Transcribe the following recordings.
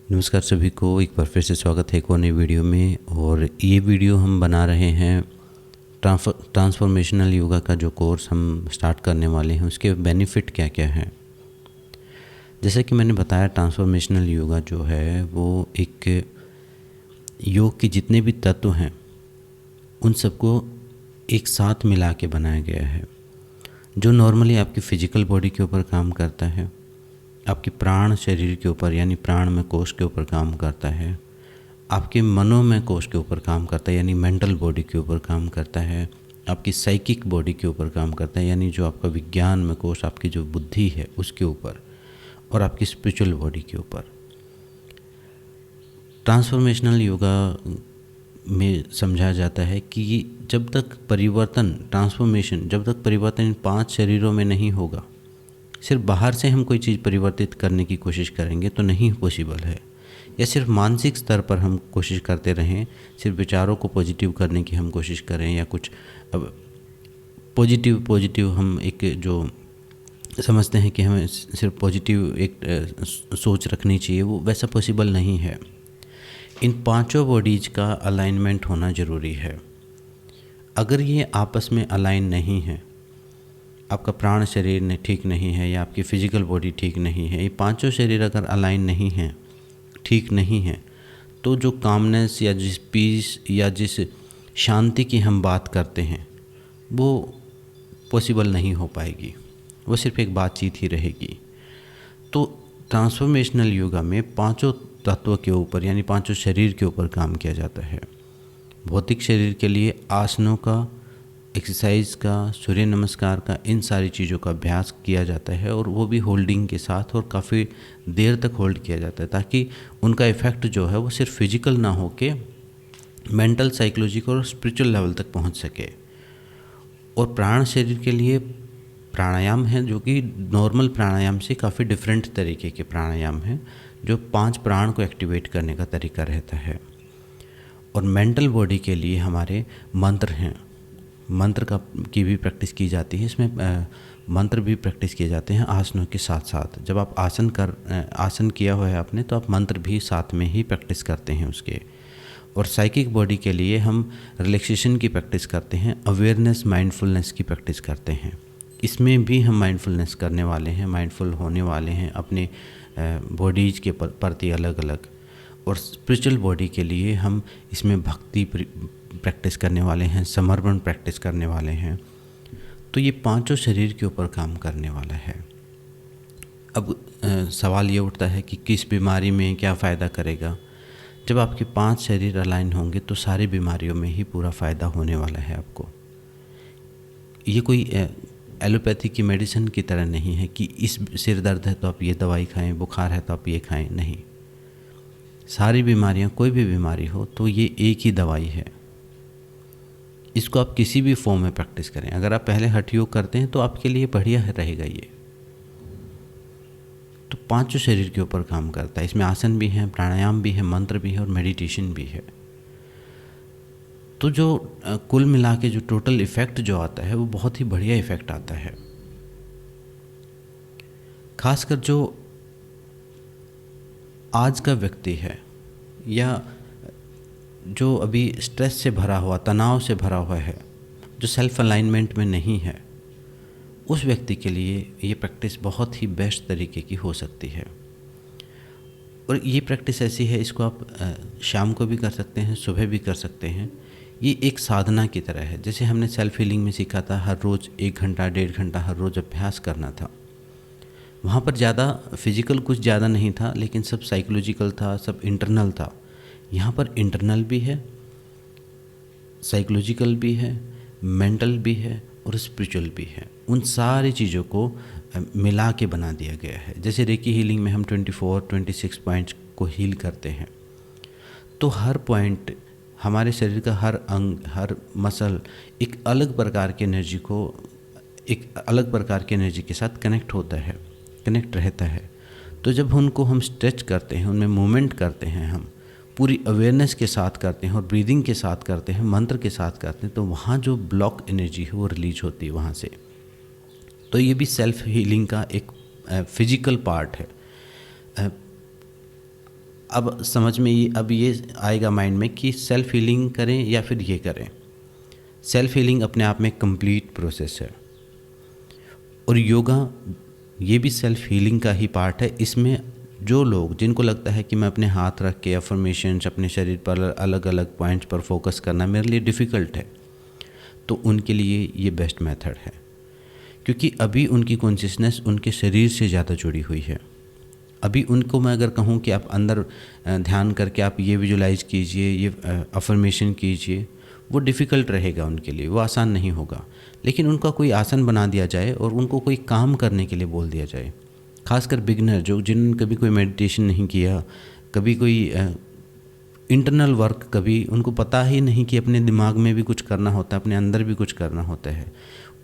नमस्कार सभी को, एक बार फिर से स्वागत है एक और नई वीडियो में। और ये वीडियो हम बना रहे हैं ट्रांसफॉर्मेशनल योगा का जो कोर्स हम स्टार्ट करने वाले हैं उसके बेनिफिट क्या क्या हैं। जैसे कि मैंने बताया, ट्रांसफॉर्मेशनल योगा जो है वो एक योग के जितने भी तत्व हैं उन सबको एक साथ मिला के बनाया गया है। जो नॉर्मली आपकी फ़िज़िकल बॉडी के ऊपर काम करता है, आपके प्राण शरीर के ऊपर यानी प्राण में कोश के ऊपर काम करता है, आपके मनो में कोश के ऊपर काम करता है यानी मेंटल बॉडी के ऊपर काम करता है, आपकी साइकिक बॉडी के ऊपर काम करता है यानी जो आपका विज्ञान में कोश, आपकी जो बुद्धि है उसके ऊपर, और आपकी स्पिरिचुअल बॉडी के ऊपर। ट्रांसफॉर्मेशनल योगा में समझा जाता है कि जब तक परिवर्तन इन 5 शरीरों में नहीं होगा, सिर्फ बाहर से हम कोई चीज़ परिवर्तित करने की कोशिश करेंगे तो नहीं पॉसिबल है। या सिर्फ मानसिक स्तर पर हम कोशिश करते रहें, सिर्फ विचारों को पॉजिटिव करने की हम कोशिश करें, या कुछ अब पॉजिटिव हम एक जो समझते हैं कि हमें सिर्फ पॉजिटिव एक सोच रखनी चाहिए, वो वैसा पॉसिबल नहीं है। इन 5 बॉडीज़ का अलाइनमेंट होना ज़रूरी है। अगर ये आपस में अलाइन नहीं है, आपका प्राण शरीर ने ठीक नहीं है या आपकी फ़िज़िकल बॉडी ठीक नहीं है, ये 5 शरीर अगर अलाइन नहीं हैं, ठीक नहीं है, तो जो कामनेस या जिस पीस या जिस शांति की हम बात करते हैं वो पॉसिबल नहीं हो पाएगी, वो सिर्फ एक बातचीत ही रहेगी। तो ट्रांसफॉर्मेशनल योगा में 5 तत्व के ऊपर यानी 5 शरीर के ऊपर काम किया जाता है। भौतिक शरीर के लिए आसनों का, एक्सरसाइज का, सूर्य नमस्कार का, इन सारी चीज़ों का अभ्यास किया जाता है, और वो भी होल्डिंग के साथ, और काफ़ी देर तक होल्ड किया जाता है ताकि उनका इफ़ेक्ट जो है वो सिर्फ फिजिकल ना हो के मेंटल, साइकोलॉजिकल और स्पिरिचुअल लेवल तक पहुंच सके। और प्राण शरीर के लिए प्राणायाम है जो कि नॉर्मल प्राणायाम से काफ़ी डिफरेंट तरीके के प्राणायाम हैं, जो 5 प्राण को एक्टिवेट करने का तरीका रहता है। और मेंटल बॉडी के लिए हमारे मंत्र हैं, मंत्र की भी प्रैक्टिस की जाती है। इसमें मंत्र भी प्रैक्टिस किए जाते हैं आसनों के साथ साथ। जब आप आसन किया हुआ है आपने, तो आप मंत्र भी साथ में ही प्रैक्टिस करते हैं उसके। और साइकिक बॉडी के लिए हम रिलैक्सेशन की प्रैक्टिस करते हैं, अवेयरनेस, माइंडफुलनेस की प्रैक्टिस करते हैं। इसमें भी हम माइंडफुलनेस करने वाले हैं, माइंडफुल होने वाले हैं अपने बॉडीज़ के प्रति अलग अलग। और स्पिरिचुअल बॉडी के लिए हम इसमें भक्ति प्रैक्टिस करने वाले हैं, समर्पण प्रैक्टिस करने वाले हैं। तो ये 5 शरीर के ऊपर काम करने वाला है। अब सवाल ये उठता है कि किस बीमारी में क्या फ़ायदा करेगा। जब आपके 5 शरीर अलाइन होंगे तो सारी बीमारियों में ही पूरा फ़ायदा होने वाला है आपको। ये कोई एलोपैथी की मेडिसिन की तरह नहीं है कि इस सिर दर्द है तो आप ये दवाई खाएं, बुखार है तो आप ये खाएं, नहीं। सारी बीमारियां, कोई भी बीमारी हो तो ये एक ही दवाई है। इसको आप किसी भी फॉर्म में प्रैक्टिस करें। अगर आप पहले हठ योग करते हैं तो आपके लिए बढ़िया रहेगा ये। तो 5 शरीर के ऊपर काम करता है। इसमें आसन भी हैं, प्राणायाम भी है, मंत्र भी है और मेडिटेशन भी है। तो जो कुल मिला के जो टोटल इफ़ेक्ट जो आता है वो बहुत ही बढ़िया इफ़ेक्ट आता है। खासकर जो आज का व्यक्ति है या जो अभी स्ट्रेस से भरा हुआ, तनाव से भरा हुआ है, जो सेल्फ अलाइनमेंट में नहीं है, उस व्यक्ति के लिए ये प्रैक्टिस बहुत ही बेस्ट तरीके की हो सकती है। और ये प्रैक्टिस ऐसी है, इसको आप शाम को भी कर सकते हैं, सुबह भी कर सकते हैं। ये एक साधना की तरह है। जैसे हमने सेल्फ हीलिंग में सीखा था, हर रोज़ 1 घंटा 1.5 घंटा हर रोज़ अभ्यास करना था। वहाँ पर ज़्यादा फिजिकल कुछ ज़्यादा नहीं था, लेकिन सब साइकोलॉजिकल था, सब इंटरनल था। यहाँ पर इंटरनल भी है, साइकोलॉजिकल भी है, मेंटल भी है और स्पिरिचुअल भी है। उन सारी चीज़ों को मिला के बना दिया गया है। जैसे रेकी हीलिंग में हम 24-26 पॉइंट्स को हील करते हैं, तो हर पॉइंट हमारे शरीर का हर अंग, हर मसल एक अलग प्रकार की एनर्जी के साथ कनेक्ट रहता है। तो जब उनको हम स्ट्रेच करते हैं, उनमें मूवमेंट करते हैं, हम पूरी अवेयरनेस के साथ करते हैं और ब्रीदिंग के साथ करते हैं, मंत्र के साथ करते हैं, तो वहाँ जो ब्लॉक एनर्जी है वो रिलीज होती है वहाँ से। तो ये भी सेल्फ हीलिंग का एक फिजिकल पार्ट है। अब समझ में अब ये आएगा माइंड में कि सेल्फ हीलिंग करें या फिर ये करें। सेल्फ हीलिंग अपने आप में कंप्लीट प्रोसेस है और योगा ये भी सेल्फ हीलिंग का ही पार्ट है। इसमें जो लोग जिनको लगता है कि मैं अपने हाथ रख के अफर्मेशंस अपने शरीर पर अलग अलग पॉइंट्स पर फोकस करना मेरे लिए डिफ़िकल्ट है, तो उनके लिए ये बेस्ट मेथड है, क्योंकि अभी उनकी कॉन्शियसनेस उनके शरीर से ज़्यादा जुड़ी हुई है। अभी उनको मैं अगर कहूँ कि आप अंदर ध्यान करके आप ये विजुलाइज कीजिए, ये अफर्मेशन कीजिए, वो डिफ़िकल्ट रहेगा उनके लिए, वो आसान नहीं होगा। लेकिन उनका कोई आसन बना दिया जाए और उनको कोई काम करने के लिए बोल दिया जाए, खासकर बिगनर जिन्होंने कभी कोई मेडिटेशन नहीं किया, कभी कोई इंटरनल वर्क, कभी उनको पता ही नहीं कि अपने दिमाग में भी कुछ करना होता है, अपने अंदर भी कुछ करना होता है,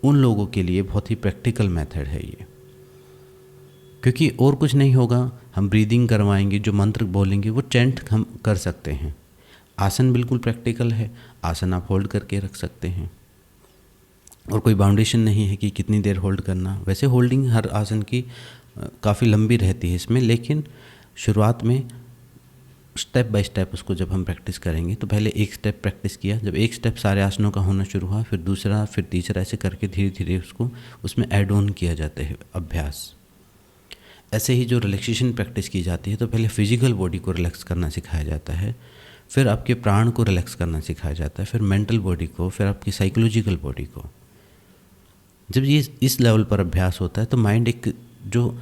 उन लोगों के लिए बहुत ही प्रैक्टिकल मेथड है ये। क्योंकि और कुछ नहीं होगा, हम ब्रीदिंग करवाएंगे, जो मंत्र बोलेंगे वो चैंट हम कर सकते हैं। आसन बिल्कुल प्रैक्टिकल है, आसन आप होल्ड करके रख सकते हैं और कोई बाउंडेशन नहीं है कि कितनी देर होल्ड करना। वैसे होल्डिंग हर आसन की काफ़ी लंबी रहती है इसमें, लेकिन शुरुआत में स्टेप बाय स्टेप उसको जब हम प्रैक्टिस करेंगे तो पहले एक स्टेप प्रैक्टिस किया, जब एक स्टेप सारे आसनों का होना शुरू हुआ, फिर दूसरा, फिर तीसरा, ऐसे करके धीरे धीरे उसको उसमें ऐड ऑन किया जाता है अभ्यास। ऐसे ही जो रिलैक्सेशन प्रैक्टिस की जाती है तो पहले फिजिकल बॉडी को रिलैक्स करना सिखाया जाता है, फिर आपके प्राण को रिलैक्स करना सिखाया जाता है, फिर मेंटल बॉडी को, फिर आपकी साइकोलॉजिकल बॉडी को। जब ये इस लेवल पर अभ्यास होता है तो माइंड एक जो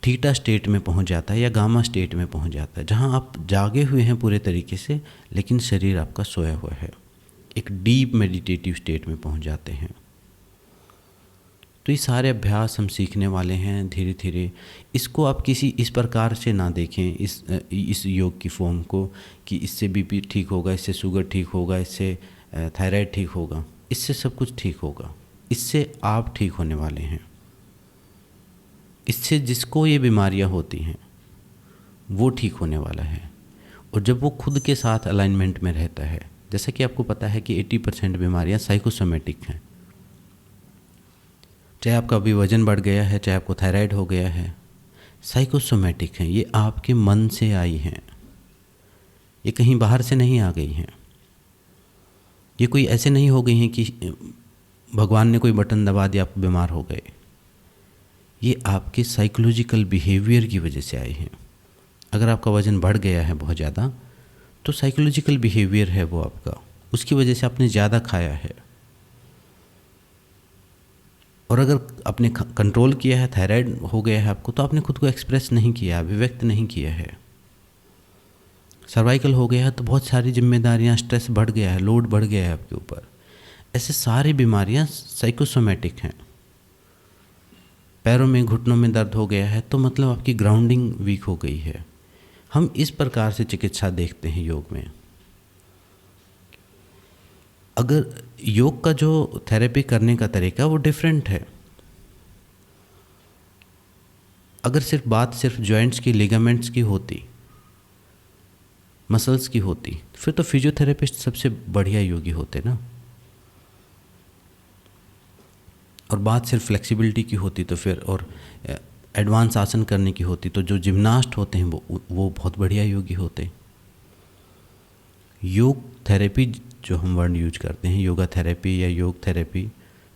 थीटा स्टेट में पहुंच जाता है या गामा स्टेट में पहुंच जाता है, जहां आप जागे हुए हैं पूरे तरीके से लेकिन शरीर आपका सोया हुआ है। एक डीप मेडिटेटिव स्टेट में पहुंच जाते हैं। तो ये सारे अभ्यास हम सीखने वाले हैं धीरे धीरे। इसको आप किसी इस प्रकार से ना देखें, इस योग की फॉर्म को, कि इससे बीपी ठीक होगा, इससे शुगर ठीक होगा, इससे थायराइड ठीक होगा। इससे सब कुछ ठीक होगा, इससे आप ठीक होने वाले हैं। इससे जिसको ये बीमारियां होती हैं वो ठीक होने वाला है। और जब वो खुद के साथ अलाइनमेंट में रहता है, जैसा कि आपको पता है कि 80% बीमारियां साइकोसोमेटिक हैं। चाहे आपका अभी वज़न बढ़ गया है, चाहे आपको थायराइड हो गया है, साइकोसोमेटिक हैं। ये आपके मन से आई हैं, ये कहीं बाहर से नहीं आ गई हैं। ये कोई ऐसे नहीं हो गई हैं कि भगवान ने कोई बटन दबा दिया, आप बीमार हो गए। ये आपके साइकोलॉजिकल बिहेवियर की वजह से आई हैं। अगर आपका वज़न बढ़ गया है बहुत ज़्यादा, तो साइकोलॉजिकल बिहेवियर है वो आपका, उसकी वजह से आपने ज़्यादा खाया है। और अगर आपने कंट्रोल किया है, थायराइड हो गया है आपको, तो आपने खुद को एक्सप्रेस नहीं किया, अभिव्यक्त नहीं किया है। सर्वाइकल हो गया है तो बहुत सारी जिम्मेदारियां, स्ट्रेस बढ़ गया है, लोड बढ़ गया है आपके ऊपर। ऐसे सारी बीमारियां साइकोसोमेटिक हैं। पैरों में, घुटनों में दर्द हो गया है तो मतलब आपकी ग्राउंडिंग वीक हो गई है। हम इस प्रकार से चिकित्सा देखते हैं योग में। अगर योग का जो थेरेपी करने का तरीका वो डिफरेंट है। अगर सिर्फ जॉइंट्स की, लिगामेंट्स की होती, मसल्स की होती, फिर तो फिजियोथेरेपिस्ट सबसे बढ़िया योगी होते ना। और बात सिर्फ फ्लेक्सिबिलिटी की होती तो फिर, और एडवांस आसन करने की होती, तो जो जिम्नास्ट होते हैं वो बहुत बढ़िया योगी होते। योग थेरेपी जो हम वर्ड यूज करते हैं, योगा थेरेपी या योग थेरेपी,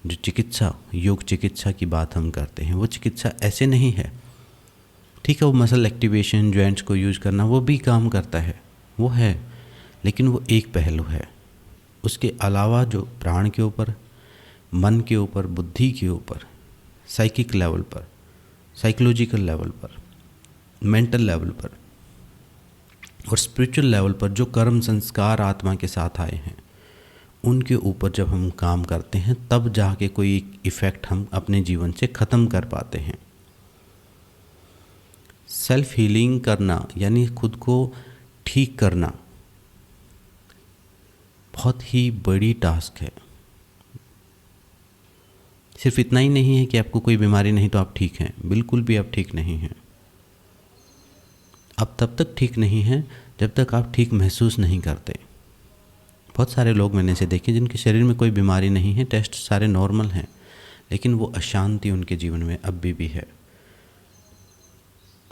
जो चिकित्सा, योग चिकित्सा की बात हम करते हैं, वो चिकित्सा ऐसे नहीं है। ठीक है, वो मसल एक्टिवेशन, जॉइंट्स को यूज करना, वो भी काम करता है, वो है, लेकिन वो एक पहलू है। उसके अलावा जो प्राण के ऊपर, मन के ऊपर, बुद्धि के ऊपर, साइकिक लेवल पर, साइकोलॉजिकल लेवल पर, मेंटल लेवल पर और स्पिरिचुअल लेवल पर जो कर्म संस्कार आत्मा के साथ आए हैं, उनके ऊपर जब हम काम करते हैं तब जाके कोई इफ़ेक्ट हम अपने जीवन से ख़त्म कर पाते हैं। सेल्फ हीलिंग करना यानी खुद को ठीक करना बहुत ही बड़ी टास्क है। सिर्फ इतना ही नहीं है कि आपको कोई बीमारी नहीं तो आप ठीक हैं, बिल्कुल भी आप ठीक नहीं हैं। आप तब तक ठीक नहीं हैं जब तक आप ठीक महसूस नहीं करते। बहुत सारे लोग मैंने ऐसे देखे जिनके शरीर में कोई बीमारी नहीं है, टेस्ट सारे नॉर्मल हैं, लेकिन वो अशांति उनके जीवन में अब भी है।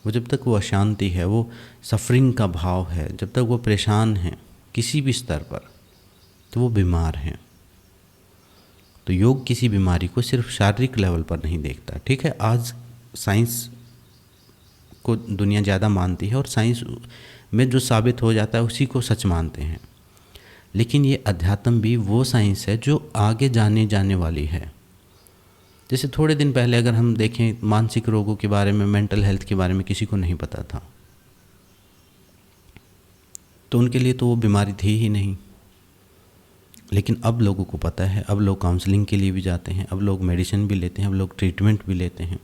वो जब तक वो अशांति है, वो सफरिंग का भाव है, जब तक वो परेशान हैं किसी भी स्तर पर, तो वो बीमार हैं। तो योग किसी बीमारी को सिर्फ शारीरिक लेवल पर नहीं देखता। ठीक है, आज साइंस को दुनिया ज़्यादा मानती है और साइंस में जो साबित हो जाता है उसी को सच मानते हैं, लेकिन ये अध्यात्म भी वो साइंस है जो आगे जाने वाली है। जैसे थोड़े दिन पहले अगर हम देखें, मानसिक रोगों के बारे में, मेंटल हेल्थ के बारे में किसी को नहीं पता था, तो उनके लिए तो वो बीमारी थी ही नहीं। लेकिन अब लोगों को पता है, अब लोग काउंसलिंग के लिए भी जाते हैं, अब लोग मेडिसिन भी लेते हैं, अब लोग ट्रीटमेंट भी लेते हैं।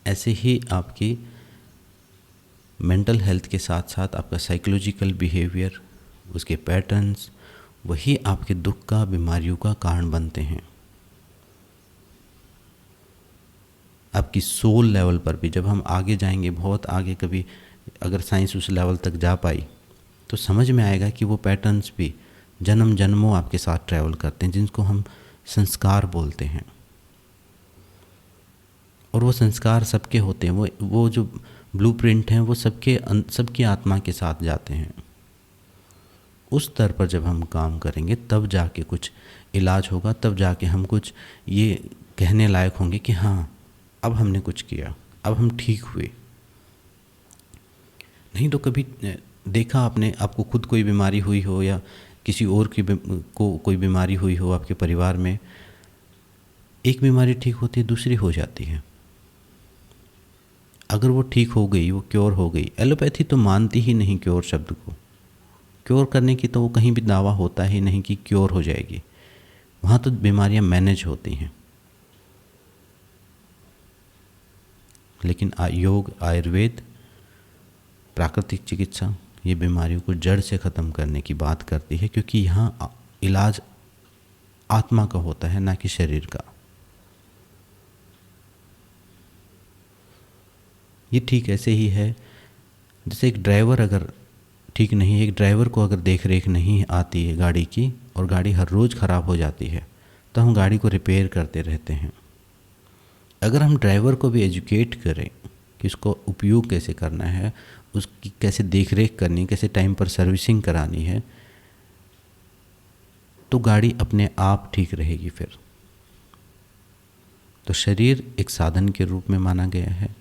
ऐसे ही आपकी मेंटल हेल्थ के साथ साथ आपका साइकोलॉजिकल बिहेवियर, उसके पैटर्न्स, वही आपके दुख का, बीमारियों का कारण बनते हैं। आपकी सोल लेवल पर भी जब हम आगे जाएंगे, बहुत आगे, कभी अगर साइंस उस लेवल तक जा पाई, तो समझ में आएगा कि वो पैटर्न्स भी जन्म जन्मों आपके साथ ट्रैवल करते हैं, जिनको हम संस्कार बोलते हैं। और वो संस्कार सबके होते हैं, वो जो ब्लूप्रिंट हैं वो सबकी आत्मा के साथ जाते हैं। उस स्तर पर जब हम काम करेंगे तब जाके कुछ इलाज होगा, तब जाके हम कुछ ये कहने लायक होंगे कि हाँ, अब हमने कुछ किया, अब हम ठीक हुए। नहीं तो कभी देखा आपने, आपको खुद कोई बीमारी हुई हो या किसी और को कोई बीमारी हुई हो आपके परिवार में, एक बीमारी ठीक होती है, दूसरी हो जाती है। अगर वो ठीक हो गई, वो क्योर हो गई, एलोपैथी तो मानती ही नहीं क्योर शब्द को। क्योर करने की तो वो कहीं भी दावा होता ही नहीं कि क्योर हो जाएगी। वहाँ तो बीमारियाँ मैनेज होती हैं। लेकिन योग, आयुर्वेद, प्राकृतिक चिकित्सा ये बीमारियों को जड़ से ख़त्म करने की बात करती है, क्योंकि यहाँ इलाज आत्मा का होता है, ना कि शरीर का। ये ठीक ऐसे ही है जैसे एक ड्राइवर अगर ठीक नहीं है, एक ड्राइवर को अगर देख रेख नहीं आती है गाड़ी की, और गाड़ी हर रोज़ ख़राब हो जाती है, तो हम गाड़ी को रिपेयर करते रहते हैं। अगर हम ड्राइवर को भी एजुकेट करें कि उसको उपयोग कैसे करना है, उसकी कैसे देख रेख करनी है, कैसे टाइम पर सर्विसिंग करानी है, तो गाड़ी अपने आप ठीक रहेगी फिर। तो शरीर एक साधन के रूप में माना गया है,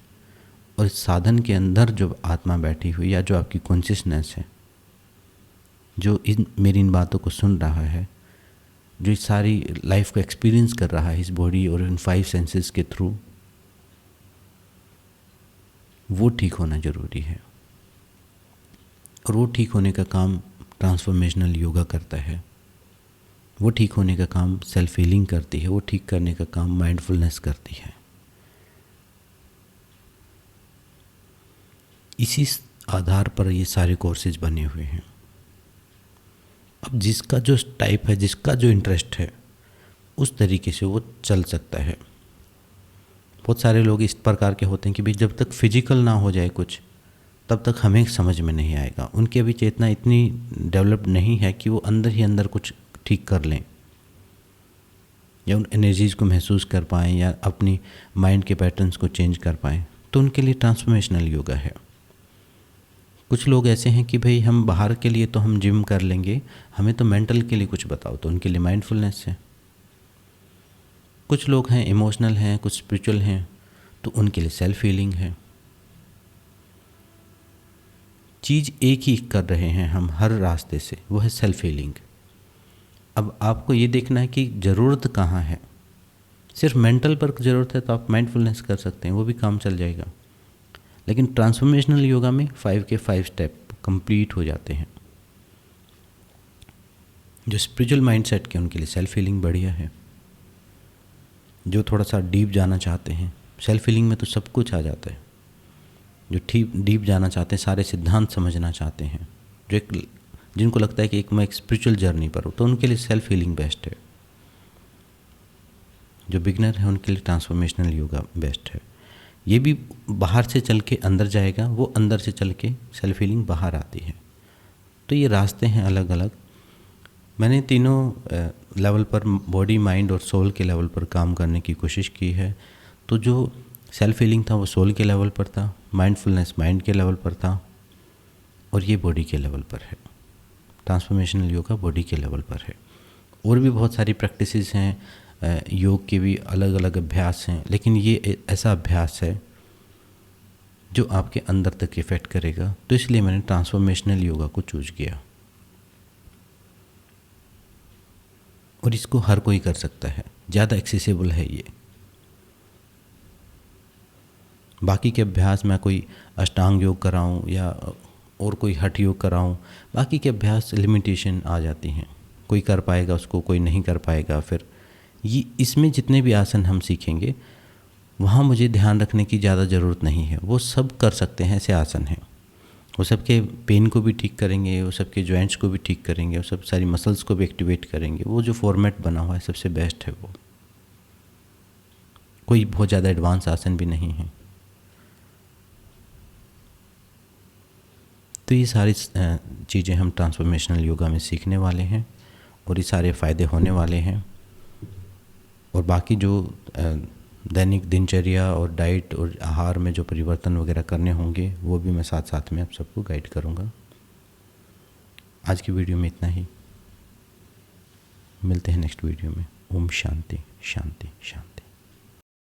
और इस साधन के अंदर जो आत्मा बैठी हुई, या जो आपकी कॉन्शियसनेस है, जो मेरी इन बातों को सुन रहा है, जो इस सारी लाइफ को एक्सपीरियंस कर रहा है इस बॉडी और इन 5 सेंसेस के थ्रू, वो ठीक होना ज़रूरी है। और वो ठीक होने का काम ट्रांसफॉर्मेशनल योगा करता है। वो ठीक होने का काम सेल्फ हीलिंग करती है। वो ठीक करने का काम माइंडफुलनेस करती है। इसी आधार पर ये सारे कोर्सेज बने हुए हैं। अब जिसका जो टाइप है, जिसका जो इंटरेस्ट है, उस तरीके से वो चल सकता है। बहुत सारे लोग इस प्रकार के होते हैं कि भाई जब तक फिजिकल ना हो जाए कुछ, तब तक हमें समझ में नहीं आएगा। उनकी अभी चेतना इतनी डेवलप नहीं है कि वो अंदर ही अंदर कुछ ठीक कर लें, या उन एनर्जीज़ को महसूस कर पाएँ, या अपनी माइंड के पैटर्न्स को चेंज कर पाएँ। तो उनके लिए ट्रांसफॉर्मेशनल योगा है। कुछ लोग ऐसे हैं कि भाई हम बाहर के लिए तो हम जिम कर लेंगे, हमें तो मेंटल के लिए कुछ बताओ, तो उनके लिए माइंडफुलनेस है। कुछ लोग हैं इमोशनल हैं, कुछ स्पिरिचुअल हैं, तो उनके लिए सेल्फ हीलिंग है। चीज़ एक ही कर रहे हैं हम हर रास्ते से, वो है सेल्फ हीलिंग। अब आपको ये देखना है कि ज़रूरत कहाँ है। सिर्फ मेंटल पर ज़रूरत है तो आप माइंडफुलनेस कर सकते हैं, वो भी काम चल जाएगा। लेकिन ट्रांसफॉर्मेशनल योगा में 5 के 5 स्टेप कंप्लीट हो जाते हैं। जो स्पिरिचुअल माइंडसेट के उनके लिए सेल्फ हीलिंग बढ़िया है। जो थोड़ा सा डीप जाना चाहते हैं, सेल्फ हीलिंग में तो सब कुछ आ जाता है। जो डीप जाना चाहते हैं, सारे सिद्धांत समझना चाहते हैं, जिनको लगता है कि मैं एक स्पिरिचुअल जर्नी पर हूँ, तो उनके लिए सेल्फ हीलिंग बेस्ट है। जो बिगनर है उनके लिए ट्रांसफॉर्मेशनल योगा बेस्ट है। ये भी बाहर से चल के अंदर जाएगा, वो अंदर से चल के सेल्फ हीलिंग बाहर आती है। तो ये रास्ते हैं अलग अलग। मैंने तीनों लेवल पर, बॉडी, माइंड और सोल के लेवल पर काम करने की कोशिश की है। तो जो सेल्फ हीलिंग था वो सोल के लेवल पर था, माइंडफुलनेस माइंड के लेवल पर था और ये बॉडी के लेवल पर है। ट्रांसफॉर्मेशनल योगा बॉडी के लेवल पर है। और भी बहुत सारी प्रैक्टिसेस हैं, योग के भी अलग अलग अभ्यास हैं, लेकिन ये ऐसा अभ्यास है जो आपके अंदर तक इफ़ेक्ट करेगा। तो इसलिए मैंने ट्रांसफॉर्मेशनल योगा को चूज किया। और इसको हर कोई कर सकता है, ज़्यादा एक्सेसिबल है ये। बाकी के अभ्यास मैं कोई अष्टांग योग कराऊं या और कोई हठ योग कराऊं, बाकी के अभ्यास लिमिटेशन आ जाती हैं। कोई कर पाएगा उसको, कोई नहीं कर पाएगा। फिर ये इसमें जितने भी आसन हम सीखेंगे वहाँ मुझे ध्यान रखने की ज़्यादा ज़रूरत नहीं है, वो सब कर सकते हैं, ऐसे आसन हैं। वो सबके पेन को भी ठीक करेंगे, वो सबके जॉइंट्स को भी ठीक करेंगे, वो सब सारी मसल्स को भी एक्टिवेट करेंगे। वो जो फॉर्मेट बना हुआ है सबसे बेस्ट है वो। कोई बहुत ज़्यादा एडवांस आसन भी नहीं है। तो ये सारी चीज़ें हम ट्रांसफॉर्मेशनल योगा में सीखने वाले हैं और ये सारे फ़ायदे होने वाले हैं। और बाकी जो दैनिक दिनचर्या और डाइट और आहार में जो परिवर्तन वगैरह करने होंगे वो भी मैं साथ साथ में आप सबको गाइड करूँगा। आज की वीडियो में इतना ही। मिलते हैं नेक्स्ट वीडियो में। ओम शांति शांति शांति।